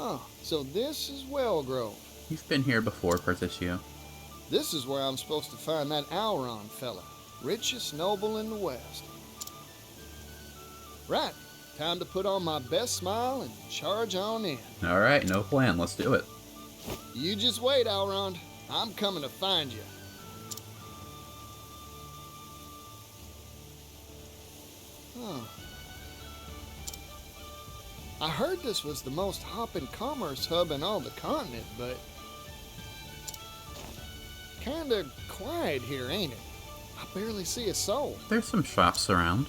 Oh, so this is Wellgrove. You've been here before, Particio. This is where I'm supposed to find that Alrond fella, richest noble in the West. Right, time to put on my best smile and charge on in. Alright, no plan. Let's do it. You just wait, Alrond. I'm coming to find you. Oh. I heard this was the most hopping commerce hub in all the continent, but kinda quiet here, ain't it? I barely see a soul. There's some shops around.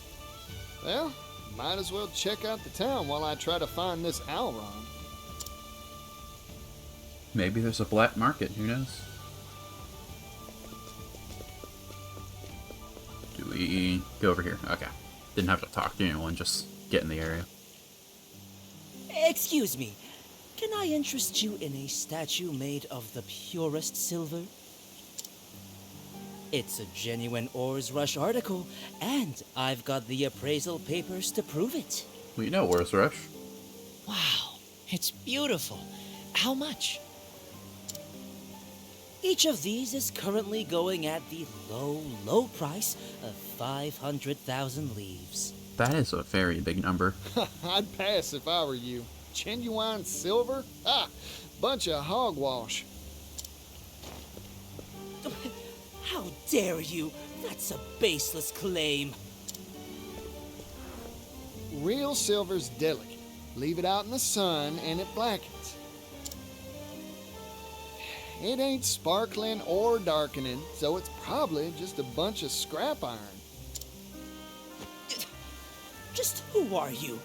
Well, might as well check out the town while I try to find this Alrond. Maybe there's a black market, who knows? Do we go over here? Okay. Didn't have to talk to anyone, just get in the area. Excuse me, can I interest you in a statue made of the purest silver? It's a genuine Ores Rush article, and I've got the appraisal papers to prove it. We know Ores Rush. Wow, it's beautiful. How much? Each of these is currently going at the low price of 500,000 leaves. That is a very big number. I'd pass if I were you. Genuine silver? Ah, bunch of hogwash. How dare you? That's a baseless claim. Real silver's delicate. Leave it out in the sun and it blackens. It ain't sparkling or darkening, so it's probably just a bunch of scrap iron. Just who are you?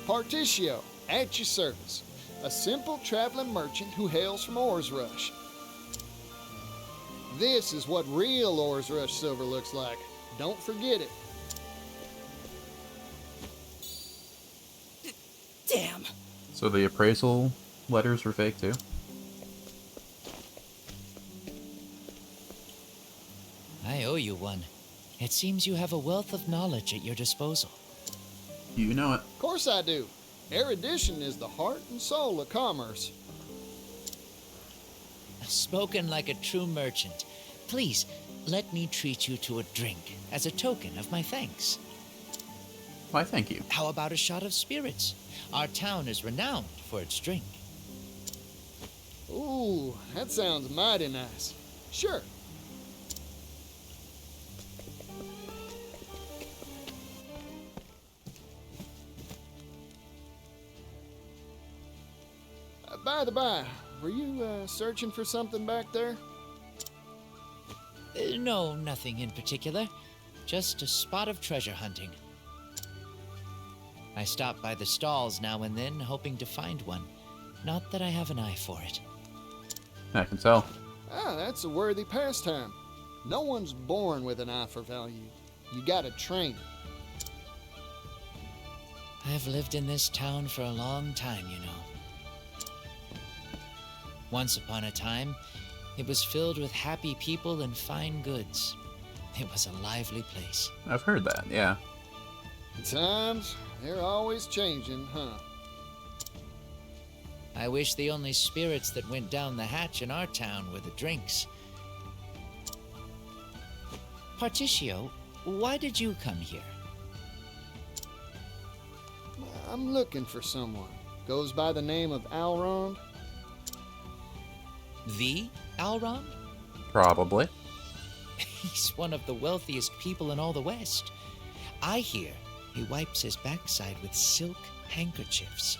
Particio, at your service. A simple traveling merchant who hails from Ores Rush. This is what real Ores Rush silver looks like. Don't forget it. Damn. So the appraisal letters were fake too? I owe you one. It seems you have a wealth of knowledge at your disposal. You know it. Of course I do. Erudition is the heart and soul of commerce. Spoken like a true merchant. Please, let me treat you to a drink as a token of my thanks. Why, thank you. How about a shot of spirits? Our town is renowned for its drink. Ooh, that sounds mighty nice. Sure. By the by, were you searching for something back there? No, nothing in particular. Just a spot of treasure hunting. I stop by the stalls now and then, hoping to find one. Not that I have an eye for it. I can tell. Ah, that's a worthy pastime. No one's born with an eye for value. You gotta train it. I've lived in this town for a long time, you know. Once upon a time, it was filled with happy people and fine goods. It was a lively place. I've heard that, yeah. Times, they're always changing, huh? I wish the only spirits that went down the hatch in our town were the drinks. Particio, why did you come here? I'm looking for someone. Goes by the name of Alrond. The Alrond? Probably. He's one of the wealthiest people in all the West. I hear he wipes his backside with silk handkerchiefs.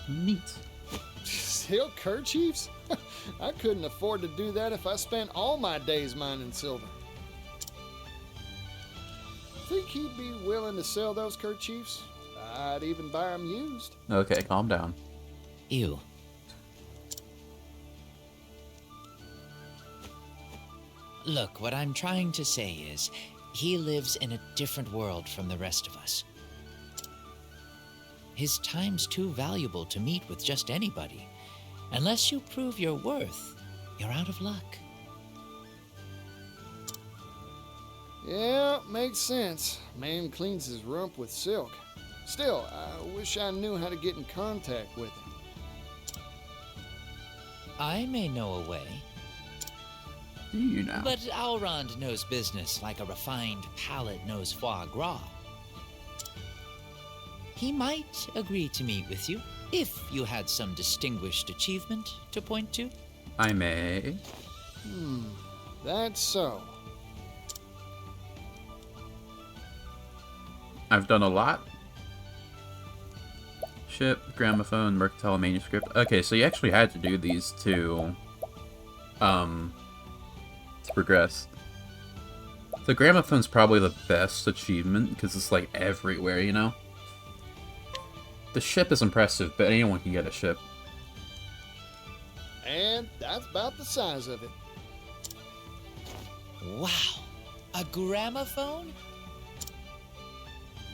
Neat. Silk kerchiefs? I couldn't afford to do that if I spent all my days mining silver. Think he'd be willing to sell those kerchiefs? I'd even buy them used. Okay, calm down. Ew. Look, what I'm trying to say is, he lives in a different world from the rest of us. His time's too valuable to meet with just anybody. Unless you prove your worth, you're out of luck. Yeah, makes sense. Man cleans his rump with silk. Still, I wish I knew how to get in contact with him. I may know a way, Do you know? but Alrond knows business like a refined palate knows foie gras. He might agree to meet with you if you had some distinguished achievement to point to. I may. That's so. I've done a lot. Ship, gramophone, mercantile manuscript. Okay, so you actually had to do these to progress. The gramophone's probably the best achievement because it's like everywhere, you know? The ship is impressive, but anyone can get a ship. And that's about the size of it. Wow, a gramophone?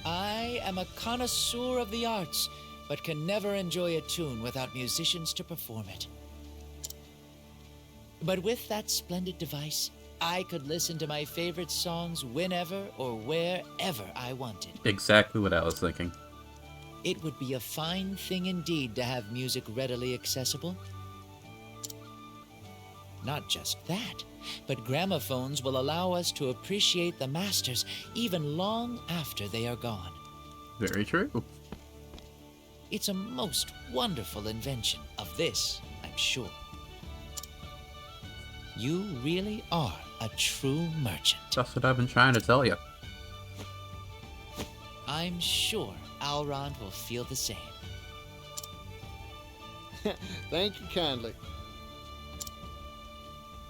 I am a connoisseur of the arts, but can never enjoy a tune without musicians to perform it. But with that splendid device, I could listen to my favorite songs whenever or wherever I wanted. Exactly what I was thinking. It would be a fine thing indeed to have music readily accessible. Not just that, but gramophones will allow us to appreciate the masters even long after they are gone. Very true. It's a most wonderful invention. Of this, I'm sure. You really are a true merchant. That's what I've been trying to tell you. I'm sure Alrond will feel the same. Thank you kindly.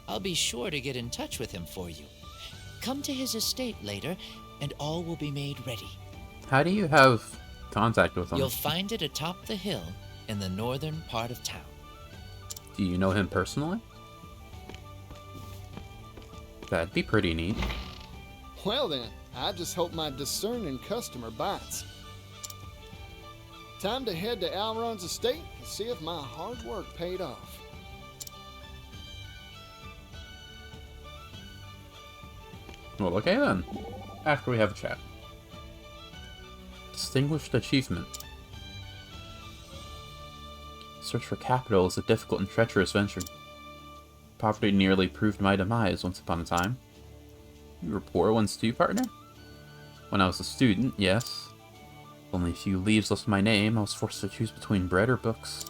I'll be sure to get in touch with him for you. Come to his estate later, and all will be made ready. How do you have contact with him? You'll find it atop the hill in the northern part of town. Do you know him personally? That'd be pretty neat. Well then, I just hope my discerning customer bites. Time to head to Alrond's estate and see if my hard work paid off. Well, okay then. After we have a chat. Distinguished achievement. Search for capital is a difficult and treacherous venture. Poverty nearly proved my demise once upon a time. You were poor once too, partner? When I was a student, yes. Only a few leaves left my name, I was forced to choose between bread or books.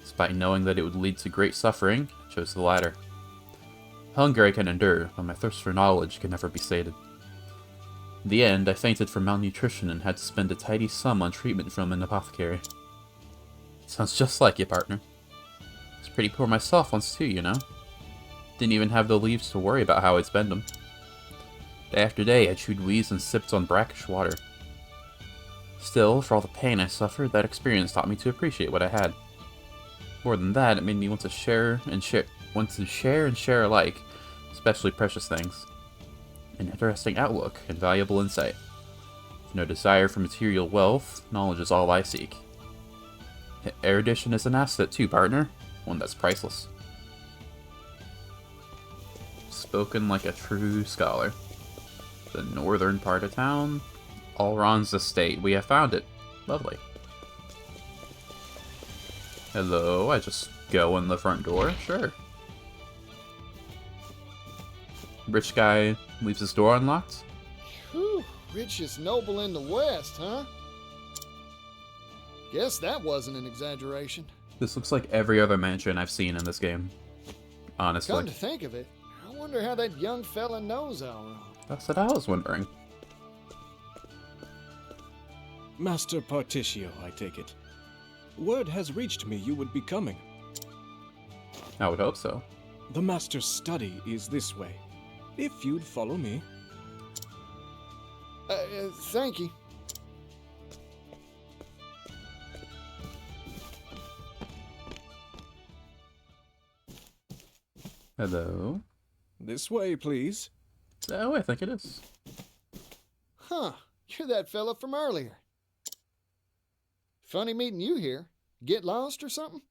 Despite knowing that it would lead to great suffering, I chose the latter. Hunger I can endure, but my thirst for knowledge can never be sated. In the end, I fainted from malnutrition and had to spend a tidy sum on treatment from an apothecary. Sounds just like you, partner. I was pretty poor myself once too, you know? Didn't even have the leaves to worry about how I'd spend them. Day after day, I chewed weeds and sipped on brackish water. Still, for all the pain I suffered, that experience taught me to appreciate what I had. More than that, it made me want to share and share alike, especially precious things. An interesting outlook and valuable insight. With no desire for material wealth, knowledge is all I seek. Erudition is an asset too, partner. One that's priceless. Spoken like a true scholar. The northern part of town. Alrond's estate. We have found it. Lovely. Hello, I just go in the front door? Sure. Rich guy leaves his door unlocked? Whew, richest noble in the West, huh? Guess that wasn't an exaggeration. This looks like every other mansion I've seen in this game. Honestly. Come to think of it, I wonder how that young fella knows Alrond. That's what I was wondering. Master Particio, I take it. Word has reached me you would be coming. I would hope so. The Master's study is this way. If you'd follow me. Thank you. Hello? This way, please. Oh, I think it is. Huh, you're that fella from earlier. Funny meeting you here. Get lost or something?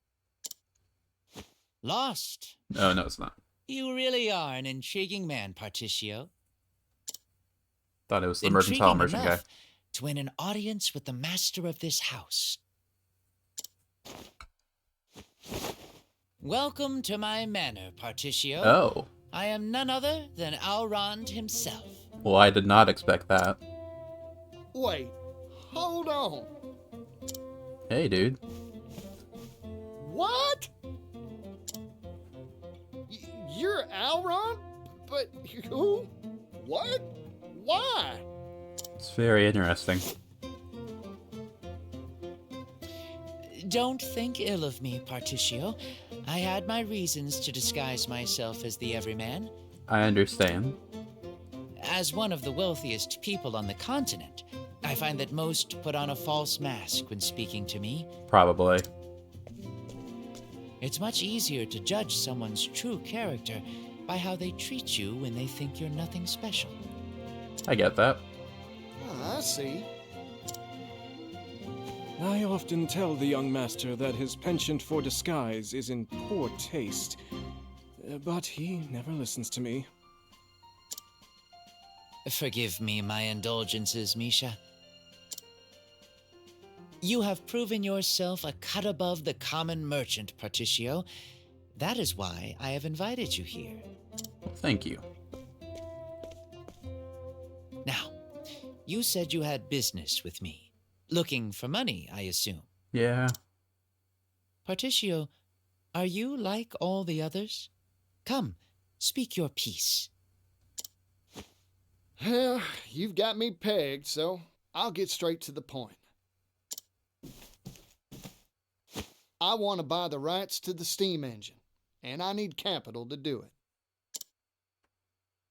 Lost? Oh, no, it's not. You really are an intriguing man, Particio. Thought it was the mercantile merchant guy. enough to win an audience with the master of this house. Welcome to my manor, Particio. Oh. I am none other than Alrond himself. Well, I did not expect that. Wait, hold on. Hey, dude. What? You're Alrond? But who? What? Why? It's very interesting. Don't think ill of me, Particio. I had my reasons to disguise myself as the everyman. I understand. As one of the wealthiest people on the continent, I find that most put on a false mask when speaking to me. Probably. It's much easier to judge someone's true character by how they treat you when they think you're nothing special. I get that. I see. I often tell the young master that his penchant for disguise is in poor taste, but he never listens to me. Forgive me my indulgences, Misha. You have proven yourself a cut above the common merchant, Particio. That is why I have invited you here. Well, thank you. Now, you said you had business with me. Looking for money, I assume. Yeah. Particio, are you like all the others? Come, speak your piece. Well, you've got me pegged, so I'll get straight to the point. I want to buy the rights to the steam engine, and I need capital to do it.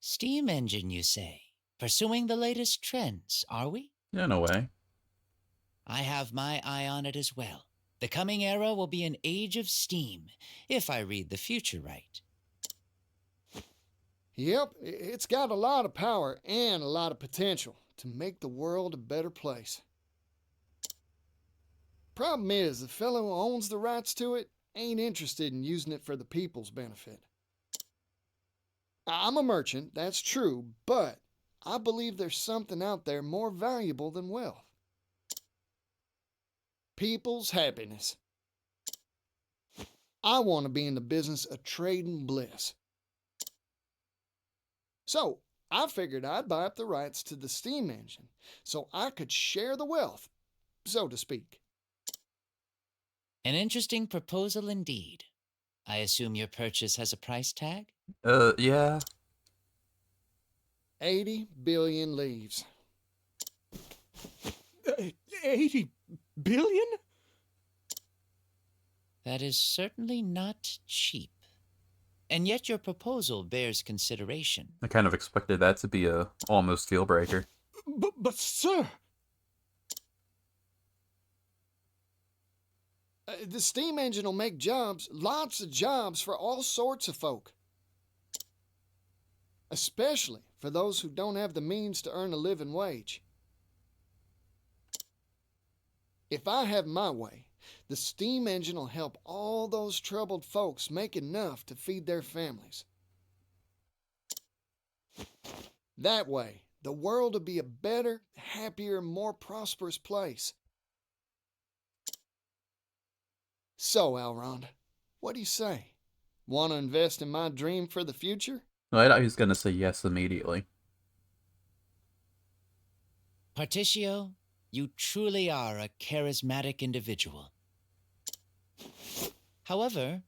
Steam engine, you say? Pursuing the latest trends, are we? Yeah, in a way. I have my eye on it as well. The coming era will be an age of steam, if I read the future right. Yep, it's got a lot of power and a lot of potential to make the world a better place. Problem is, the fellow who owns the rights to it ain't interested in using it for the people's benefit. I'm a merchant, that's true, but I believe there's something out there more valuable than wealth. People's happiness. I want to be in the business of trading bliss. So, I figured I'd buy up the rights to the steam engine so I could share the wealth, so to speak. An interesting proposal indeed. I assume your purchase has a price tag? Yeah. 80 billion leaves. 80 billion? That is certainly not cheap. And yet your proposal bears consideration. I kind of expected that to be a almost deal breaker. But sir... The steam engine will make jobs, lots of jobs for all sorts of folk. Especially for those who don't have the means to earn a living wage. If I have my way, the steam engine will help all those troubled folks make enough to feed their families. That way, the world will be a better, happier, more prosperous place. So, Alrond, what do you say? Want to invest in my dream for the future? Well, I was gonna say yes immediately. Particio, you truly are a charismatic individual. However,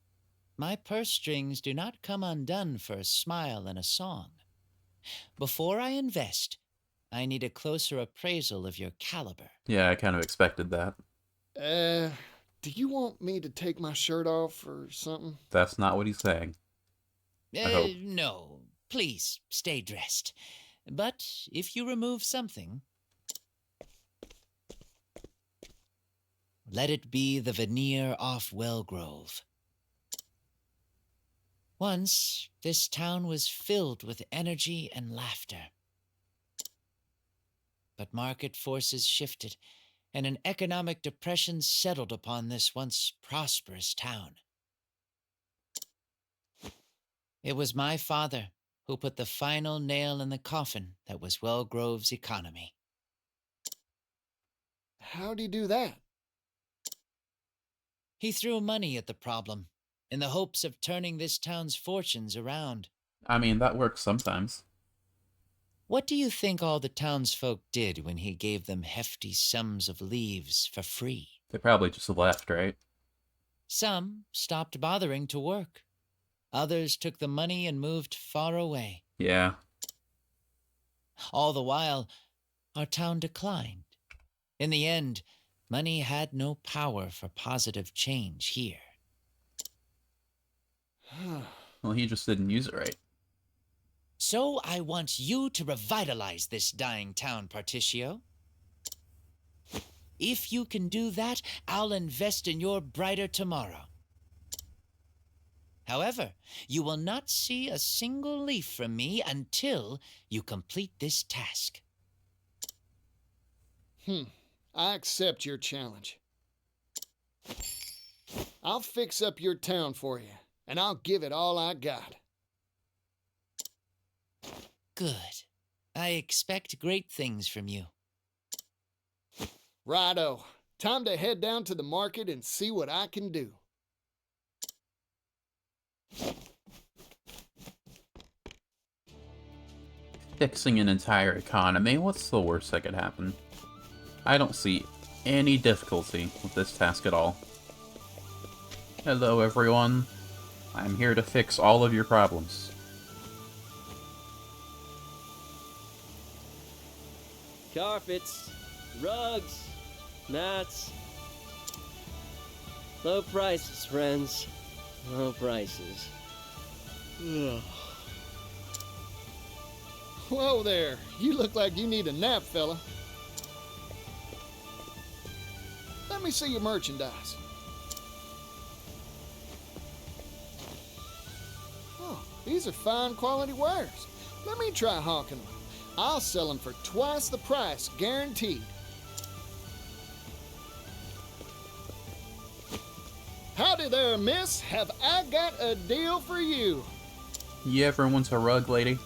my purse strings do not come undone for a smile and a song. Before I invest, I need a closer appraisal of your caliber. Yeah, I kind of expected that. Do you want me to take my shirt off or something? That's not what he's saying. I hope. No, please stay dressed. But if you remove something, let it be the veneer off Wellgrove. Once, this town was filled with energy and laughter. But market forces shifted, and an economic depression settled upon this once prosperous town. It was my father who put the final nail in the coffin that was Wellgrove's economy. How'd he do that? He threw money at the problem, in the hopes of turning this town's fortunes around. I mean, that works sometimes. What do you think all the townsfolk did when he gave them hefty sums of leaves for free? They probably just left, right? Some stopped bothering to work. Others took the money and moved far away. Yeah. All the while, our town declined. In the end, money had no power for positive change here. Well, he just didn't use it right. So I want you to revitalize this dying town, Particio. If you can do that, I'll invest in your brighter tomorrow. However, you will not see a single leaf from me until you complete this task. I accept your challenge. I'll fix up your town for you, and I'll give it all I got. Good. I expect great things from you. Righto. Time to head down to the market and see what I can do. Fixing an entire economy, what's the worst that could happen? I don't see any difficulty with this task at all. Hello everyone. I'm here to fix all of your problems. Carpets, rugs, mats. Low prices, friends. Low prices. Ugh. Whoa there. You look like you need a nap, fella. Let me see your merchandise. Oh, these are fine quality wares. Let me try hawking them. I'll sell them for twice the price, guaranteed. Howdy there, miss. Have I got a deal for you? You ever want a rug, lady?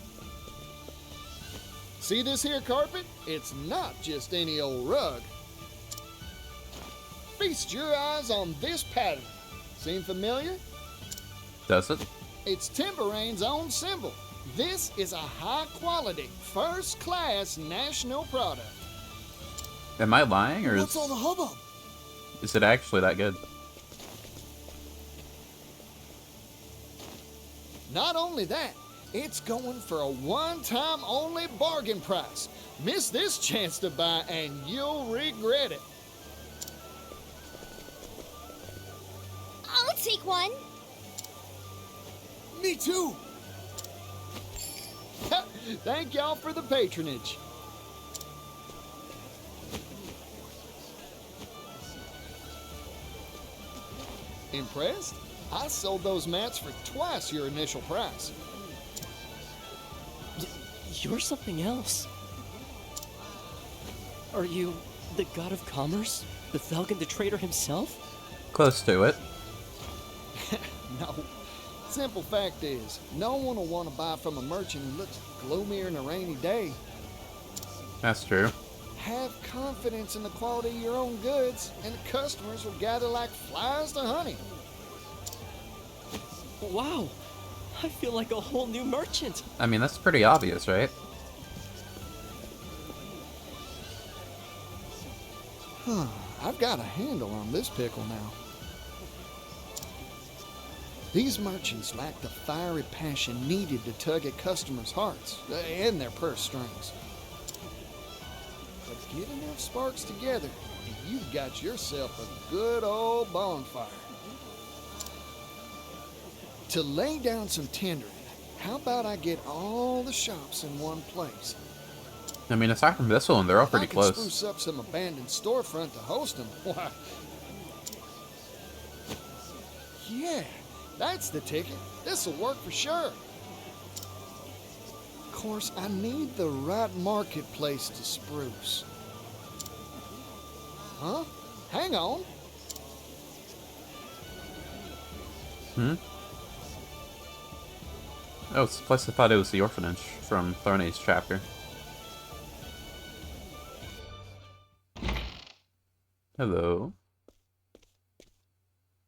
See this here carpet? It's not just any old rug. Feast your eyes on this pattern. Seem familiar? Does it? It's Timberane's own symbol. This is a high-quality, first-class national product. Am I lying, or What's all the hubbub? is it actually that good? Not only that, it's going for a one-time only bargain price. Miss this chance to buy and you'll regret it. I'll take one. Me too. Thank y'all for the patronage. Impressed? I sold those mats for twice your initial price. You're something else. Are you the god of commerce? The Falcon the Trader himself? Close to it. No. Simple fact is, no one will want to buy from a merchant who looks gloomier than a rainy day. That's true. Have confidence in the quality of your own goods, and the customers will gather like flies to honey. Wow! I feel like a whole new merchant. I mean, that's pretty obvious, right? I've got a handle on this pickle now. These merchants lack the fiery passion needed to tug at customers' hearts and their purse strings. But get enough sparks together, and you've got yourself a good old bonfire. To lay down some tinder, how about I get all the shops in one place? I mean, aside from this one, they're all pretty If I can close. spruce up some abandoned storefront to host them, why? Yeah, that's the ticket. This'll work for sure. Of course, I need the right marketplace to spruce. Huh? Hang on. Oh, it's the place I thought it was the orphanage from Thorney's chapter. Hello.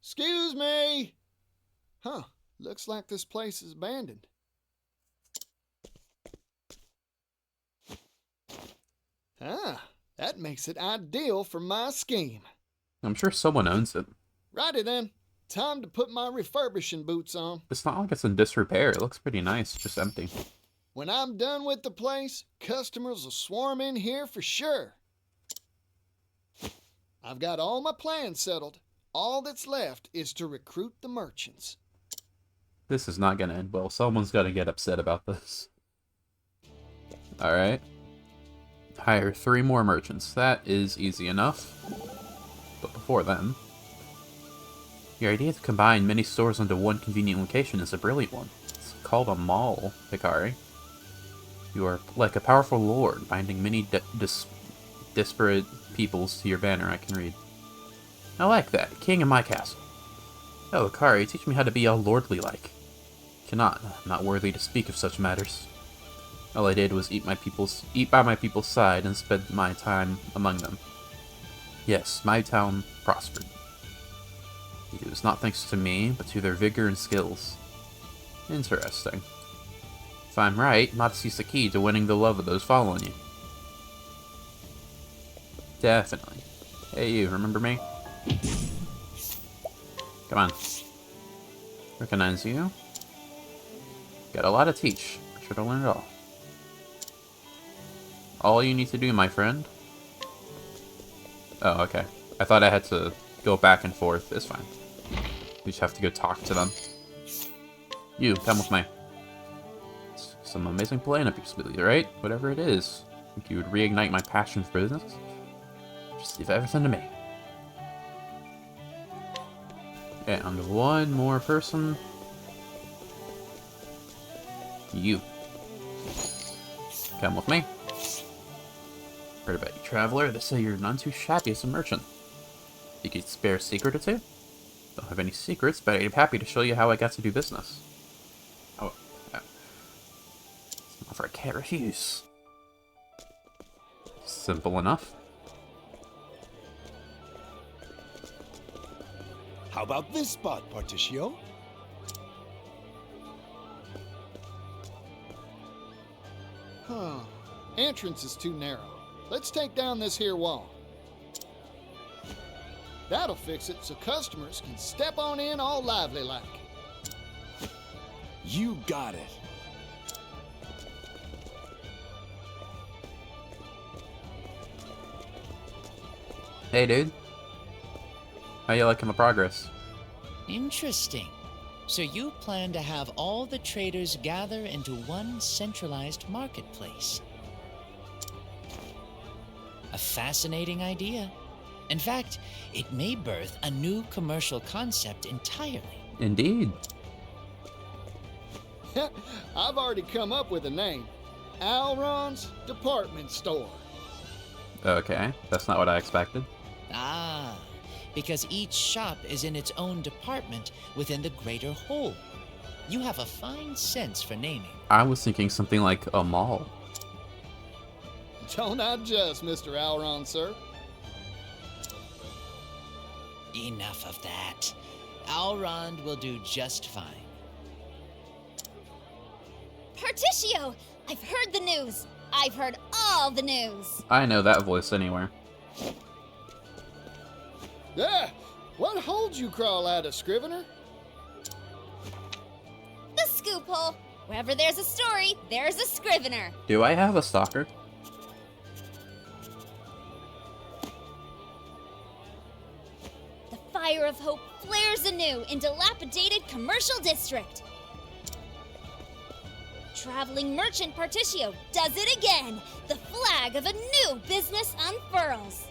Excuse me! Huh, looks like this place is abandoned. Ah, that makes it ideal for my scheme. I'm sure someone owns it. Righty then, time to put my refurbishing boots on. It's not like it's in disrepair. It looks pretty nice, just empty. When I'm done with the place, customers will swarm in here for sure. I've got all my plans settled. All that's left is to recruit the merchants. This is not gonna end well. Someone's gotta get upset about this. Alright. Hire 3 more merchants. That is easy enough. But before then... Your idea to combine many stores into one convenient location is a brilliant one. It's called a mall, Hikari. You are like a powerful lord, binding many disparate peoples to your banner, I can read. I like that. King in my castle. Oh, Hikari, teach me how to be all lordly-like. Cannot. I'm not worthy to speak of such matters. All I did was eat by my people's side and spend my time among them. Yes, my town prospered. It was not thanks to me, but to their vigor and skills. Interesting. If I'm right, modesty's the key to winning the love of those following you. Definitely. Hey you, remember me? Come on. Recognize you. Got a lot to teach. I should have learned it all. All you need to do, my friend... Oh, okay. I thought I had to go back and forth. It's fine. We just have to go talk to them. You, come with me. Some amazing plan up your sleeve, right? Whatever it is. Think you would reignite my passion for business? Just leave everything to me. And one more person. You. Come with me. Heard about you, traveler. They say you're none too shabby as a merchant. You could spare a secret or two? Don't have any secrets, but I'm happy to show you how I got to do business. Oh, it's an offer I can't refuse. Simple enough. How about this spot, Particio? Huh. Entrance is too narrow. Let's take down this here wall. That'll fix it so customers can step on in all lively like. You got it. Hey, dude. How you liking the progress? Interesting. So you plan to have all the traders gather into one centralized marketplace. A fascinating idea. In fact, it may birth a new commercial concept entirely. Indeed. I've already come up with a name. Alrond's Department Store. Okay, that's not what I expected. Ah, because each shop is in its own department within the greater whole. You have a fine sense for naming. I was thinking something like a mall. Don't I just, Mr. Alrond, sir? Enough of that. Alrond will do just fine. Particio! I've heard the news! I've heard all the news! I know that voice anywhere. Ah! What holds you crawl out of, Scrivener? The scoop hole! Wherever there's a story, there's a Scrivener! Do I have a stalker? The fire of hope flares anew in dilapidated commercial district! Traveling merchant Particio does it again! The flag of a new business unfurls!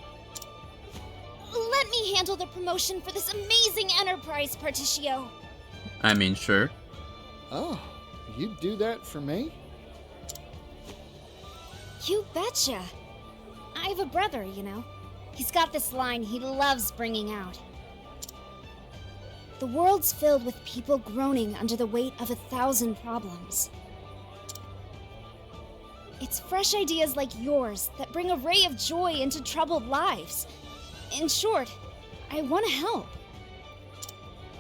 Let me handle the promotion for this amazing enterprise, Particio. I mean, sure. Oh, you'd do that for me? You betcha. I have a brother, you know. He's got this line he loves bringing out. The world's filled with people groaning under the weight of 1,000 problems. It's fresh ideas like yours that bring a ray of joy into troubled lives. In short, I want to help.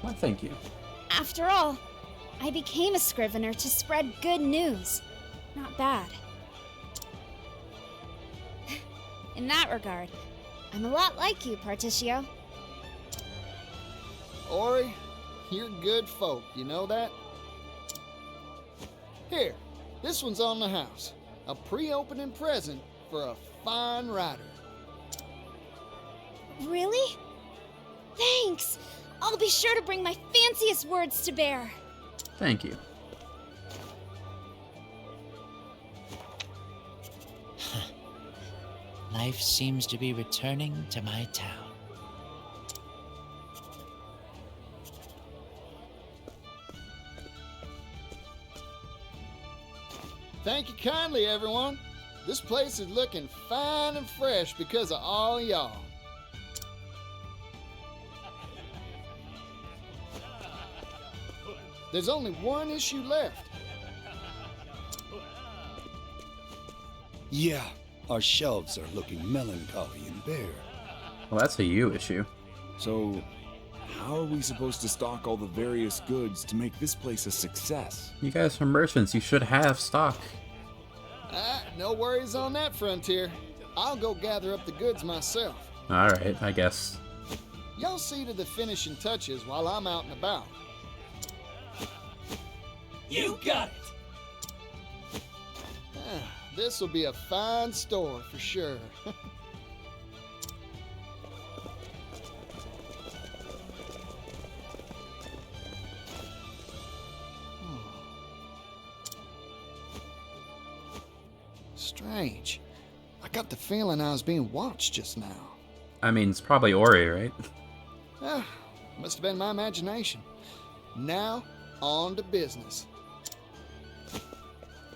Why, thank you. After all, I became a scrivener to spread good news, not bad. In that regard, I'm a lot like you, Particio. Ori, you're good folk, you know that? Here, this one's on the house. A pre-opening present for a fine writer. Really? Thanks! I'll be sure to bring my fanciest words to bear. Thank you. Life seems to be returning to my town. Thank you kindly, everyone. This place is looking fine and fresh because of all y'all. There's only one issue left. Yeah, our shelves are looking melancholy and bare. Well, that's a you issue. So, how are we supposed to stock all the various goods to make this place a success? You guys are merchants. You should have stock. No worries on that frontier. I'll go gather up the goods myself. Alright, I guess. Y'all see to the finishing touches while I'm out and about. You got it! This'll be a fine store for sure. Strange. I got the feeling I was being watched just now. I mean, it's probably Ori, right? Must have been my imagination. Now, on to business.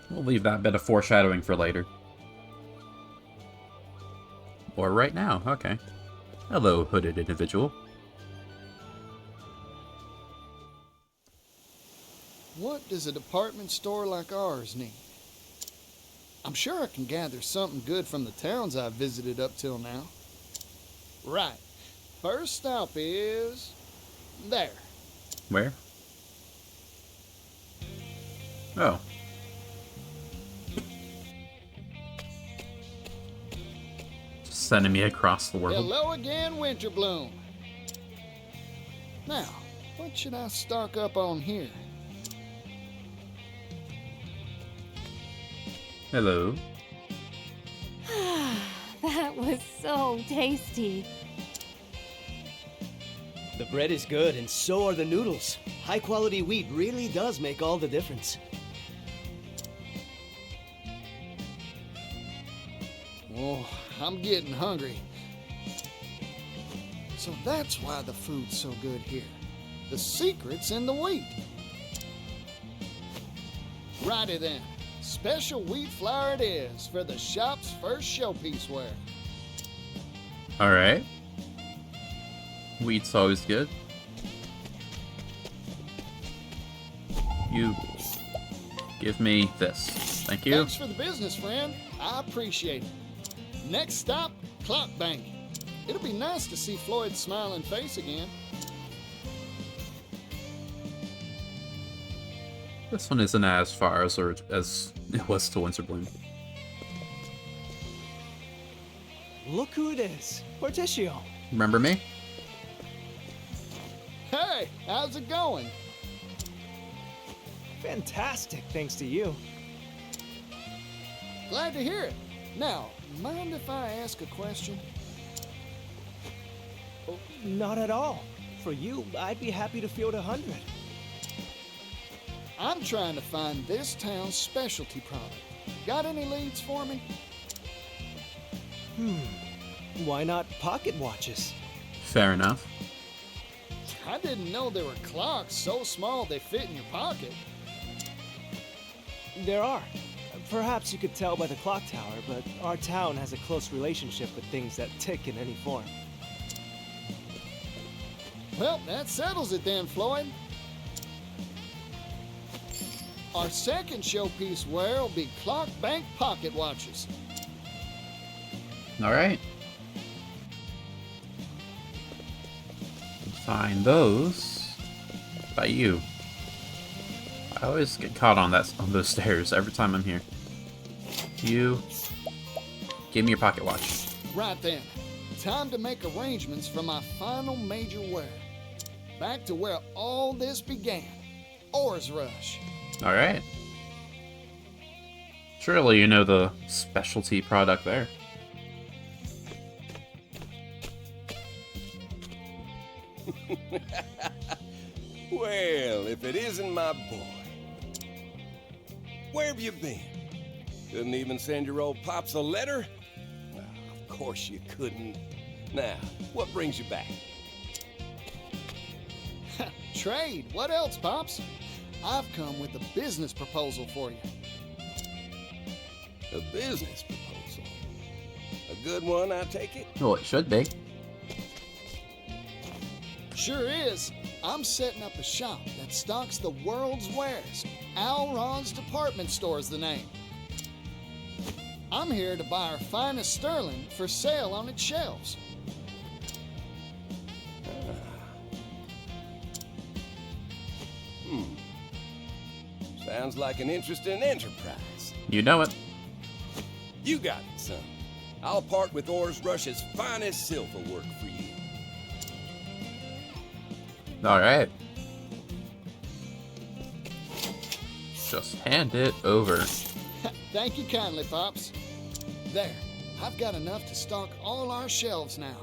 We'll leave that bit of foreshadowing for later. Or right now, okay. Hello, hooded individual. What does a department store like ours need? I'm sure I can gather something good from the towns I've visited up till now. Right. First stop is... there. Where? Oh. Just sending me across the world. Hello again, Winterbloom. Now, what should I stock up on here? Hello. That was so tasty. The bread is good, and so are the noodles. High-quality wheat really does make all the difference. Oh, I'm getting hungry. So that's why the food's so good here. The secret's in the wheat. Righty then. Special wheat flour it is for the shop's first showpiece wear. Alright. Wheat's always good. You give me this. Thank you. Thanks for the business, friend. I appreciate it. Next stop, Clock Bank. It'll be nice to see Floyd's smiling face again. This one isn't as far as it was to Winterbloom. Look who it is. Porticio. Remember me? Hey, how's it going? Fantastic, thanks to you. Glad to hear it. Now, mind if I ask a question? Oh, not at all. For you, I'd be happy to field 100. I'm trying to find this town's specialty product. Got any leads for me? Why not pocket watches? Fair enough. I didn't know there were clocks so small they fit in your pocket. There are. Perhaps you could tell by the clock tower, but our town has a close relationship with things that tick in any form. Well, that settles it then, Floyd. Our second showpiece wear will be Clock Bank pocket watches. Alright. Find those by you. I always get caught on those stairs every time I'm here. You give me your pocket watch. Right then. Time to make arrangements for my final major wear. Back to where all this began. Ores Rush. Alright. Surely you know the specialty product there. Well, if it isn't my boy. Where have you been? Couldn't even send your old pops a letter? Well, of course you couldn't. Now, what brings you back? Trade. What else, Pops? I've come with a business proposal for you. A business proposal? A good one, I take it? Well, it should be. Sure is. I'm setting up a shop that stocks the world's wares. Alrond's department store's the name. I'm here to buy our finest sterling for sale on its shelves. Sounds like an interesting enterprise. You know it. You got it, son. I'll part with Ores Rush's finest silver work for you. Alright. Just hand it over. Thank you kindly, Pops. There. I've got enough to stock all our shelves now.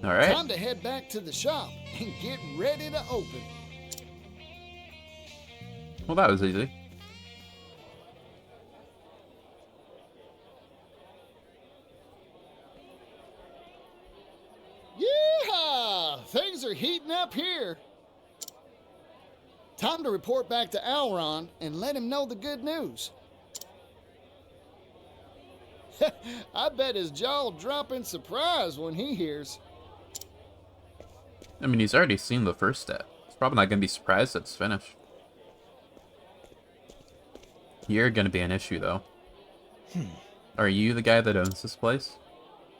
Alright. Time to head back to the shop and get ready to open. Well, that was easy. Yeah! Things are heating up here. Time to report back to Alrond and let him know the good news. I bet his jaw'll drop in surprise when he hears. I mean, he's already seen the first step. He's probably not going to be surprised that it's finished. You're going to be an issue, though. Are you the guy that owns this place?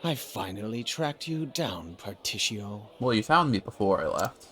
I finally tracked you down, Particio. Well, you found me before I left.